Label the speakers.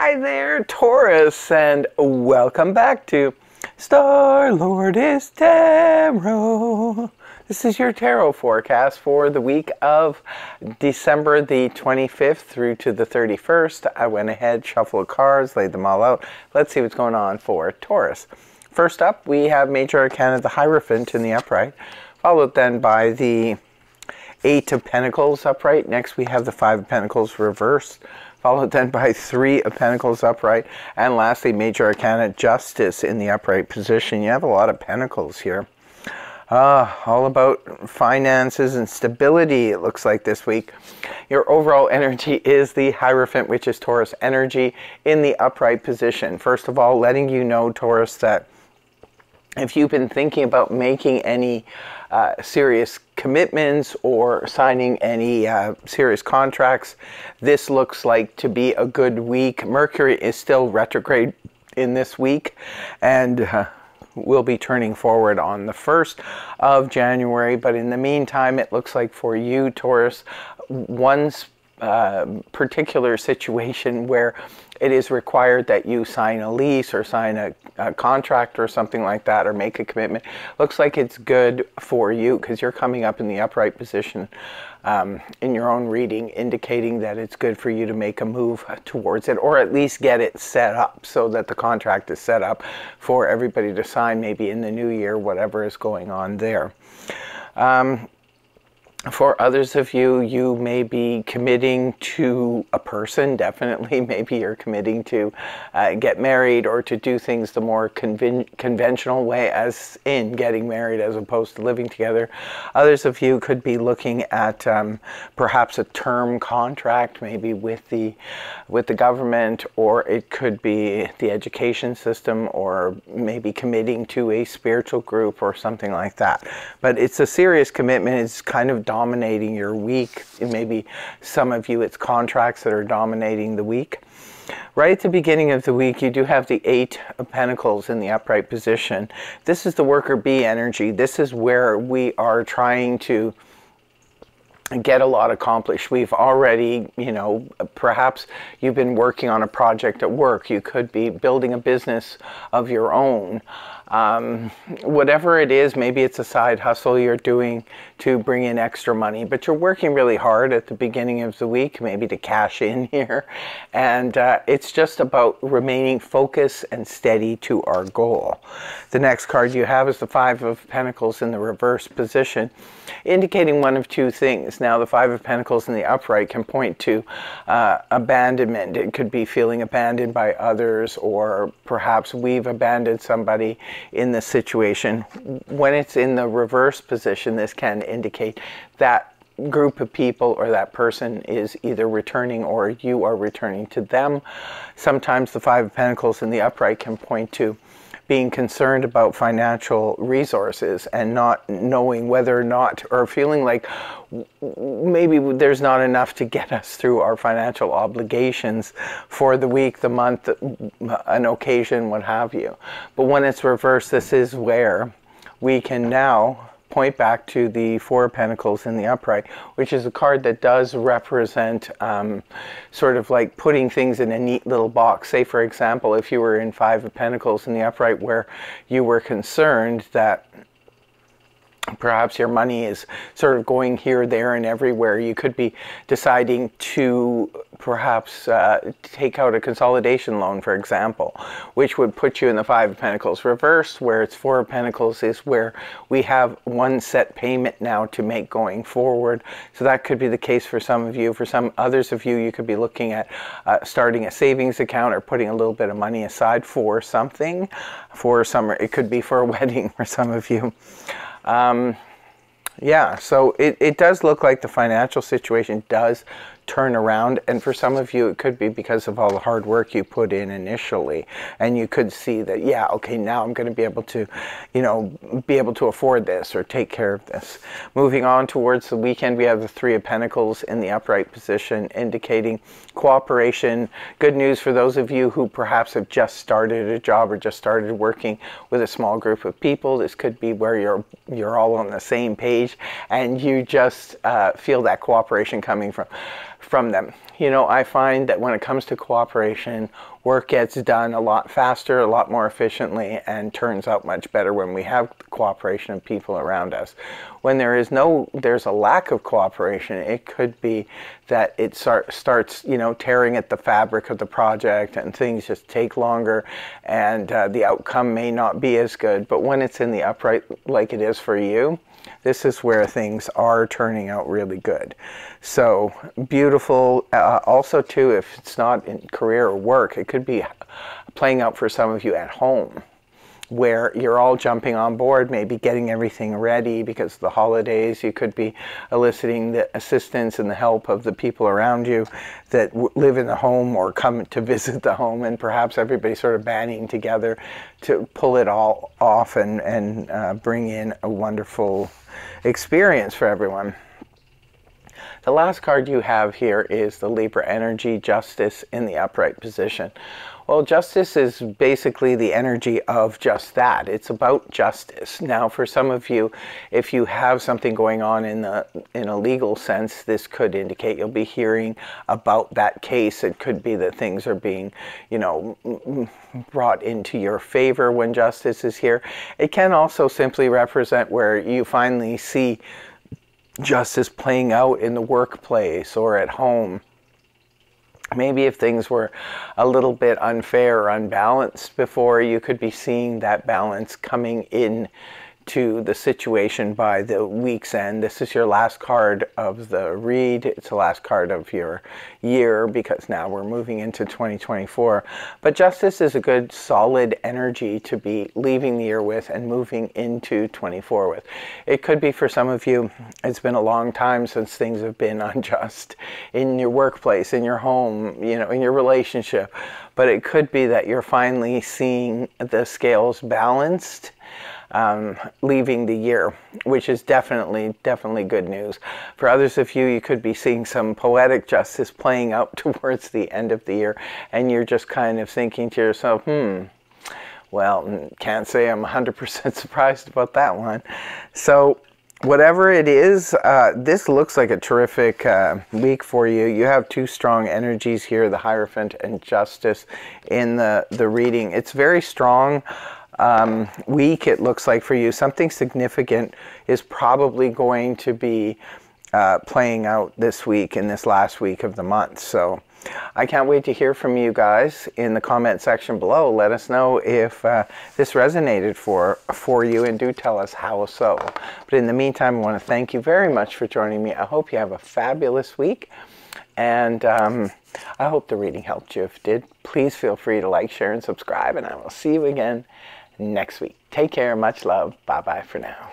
Speaker 1: Hi there, Taurus, and welcome back to Star-Lord is Tarot. This is your tarot forecast for the week of December the 25th through to the 31st. I went ahead, shuffled cards, laid them all out. Let's see what's going on for Taurus. First up, we have Major Arcana, the Hierophant in the upright, followed then by the Eight of Pentacles upright. Next we have the Five of Pentacles reversed, followed then by Three of Pentacles upright, and lastly Major Arcana Justice in the upright position. You have a lot of pentacles here. All about finances and stability, it looks like this week. Your overall energy is the Hierophant, which is Taurus energy in the upright position. First of all, letting you know, Taurus, that if you've been thinking about making any serious commitments or signing any serious contracts, this looks like to be a good week. Mercury is still retrograde in this week, and will be turning forward on the 1st of January. But in the meantime, it looks like for you, Taurus, one particular situation where it is required that you sign a lease or sign a contract or something like that, or make a commitment. Looks like it's good for you because you're coming up in the upright position in your own reading, indicating that it's good for you to make a move towards it, or at least get it set up so that the contract is set up for everybody to sign maybe in the new year, whatever is going on there. For others of you, you may be committing to a person, definitely. Maybe you're committing to get married or to do things the more conventional way, as in getting married as opposed to living together. Others of you could be looking at perhaps a term contract, maybe with the government, or it could be the education system, or maybe committing to a spiritual group or something like that. But it's a serious commitment. It's kind of dominating your week. Maybe some of you, it's contracts that are dominating the week. Right at the beginning of the week, you do have the Eight of Pentacles in the upright position. This is the worker bee energy. This is where we are trying to get a lot accomplished. We've already, perhaps you've been working on a project at work. You could be building a business of your own. Whatever it is, maybe it's a side hustle you're doing to bring in extra money, but you're working really hard at the beginning of the week, maybe to cash in here. And it's just about remaining focused and steady to our goal. The next card you have is the Five of Pentacles in the reverse position, indicating one of two things. Now, the Five of Pentacles in the upright can point to abandonment. It could be feeling abandoned by others, or perhaps we've abandoned somebody in this situation. When it's in the reverse position, this can indicate that group of people or that person is either returning or you are returning to them. Sometimes the Five of Pentacles in the upright can point to being concerned about financial resources and not knowing whether or not, or feeling like maybe there's not enough to get us through our financial obligations for the week, the month, an occasion, what have you. But when it's reversed, this is where we can now point back to the Four of Pentacles in the upright, which is a card that does represent sort of like putting things in a neat little box. Say, for example, if you were in Five of Pentacles in the upright, where you were concerned that perhaps your money is sort of going here, there, and everywhere. You could be deciding to perhaps take out a consolidation loan, for example, which would put you in the Five of Pentacles reversed, where it's Four of Pentacles is where we have one set payment now to make going forward. So that could be the case for some of you. For some others of you, you could be looking at starting a savings account or putting a little bit of money aside for something, for summer. It could be for a wedding for some of you. Yeah, so it does look like the financial situation does turn around, and for some of you it could be because of all the hard work you put in initially, and you could see that, yeah, okay, now I'm going to be able to, be able to afford this or take care of this. Moving on towards the weekend, we have the Three of Pentacles in the upright position, indicating cooperation. Good news for those of you who perhaps have just started a job or just started working with a small group of people. This could be where you're all on the same page and you just feel that cooperation coming from from them. You know, I find that when it comes to cooperation, work gets done a lot faster, a lot more efficiently, and turns out much better when we have cooperation of people around us. When there's a lack of cooperation, it could be that it starts, you know, tearing at the fabric of the project, and things just take longer, and the outcome may not be as good. But when it's in the upright like it is for you, this is where things are turning out really good. So beautiful. Also too, if it's not in career or work, it could be playing out for some of you at home, where you're all jumping on board, maybe getting everything ready because of the holidays. You could be eliciting the assistance and the help of the people around you that live in the home or come to visit the home, and perhaps everybody sort of banding together to pull it all off and bring in a wonderful experience for everyone. The last card you have here is the Libra energy, Justice, in the upright position. Well, justice is basically the energy of just that. It's about justice. Now, for some of you, if you have something going on in a legal sense, this could indicate you'll be hearing about that case. It could be that things are being, you know, brought into your favor when justice is here. It can also simply represent where you finally see justice playing out in the workplace or at home. Maybe if things were a little bit unfair or unbalanced before, you could be seeing that balance coming in to the situation by the week's end. This is your last card of the read. It's the last card of your year, because now we're moving into 2024. But justice is a good solid energy to be leaving the year with and moving into 24 with. It could be for some of you, it's been a long time since things have been unjust in your workplace, in your home, you know, in your relationship. But it could be that you're finally seeing the scales balanced, leaving the year, which is definitely good news. For others of you, you could be seeing some poetic justice playing out towards the end of the year, and you're just kind of thinking to yourself, well, can't say I'm 100% surprised about that one. So whatever it is, this looks like a terrific week for you. You have two strong energies here, the Hierophant and Justice, in the reading. It's very strong. Week, it looks like for you. Something significant is probably going to be playing out this week, in this last week of the month. So I can't wait to hear from you guys in the comment section below. Let us know if this resonated for you, and do tell us how so. But in the meantime, I want to thank you very much for joining me. I hope you have a fabulous week, and I hope the reading helped you. If it did, please feel free to like, share, and subscribe, and I will see you again next week. Take care. Much love. Bye-bye for now.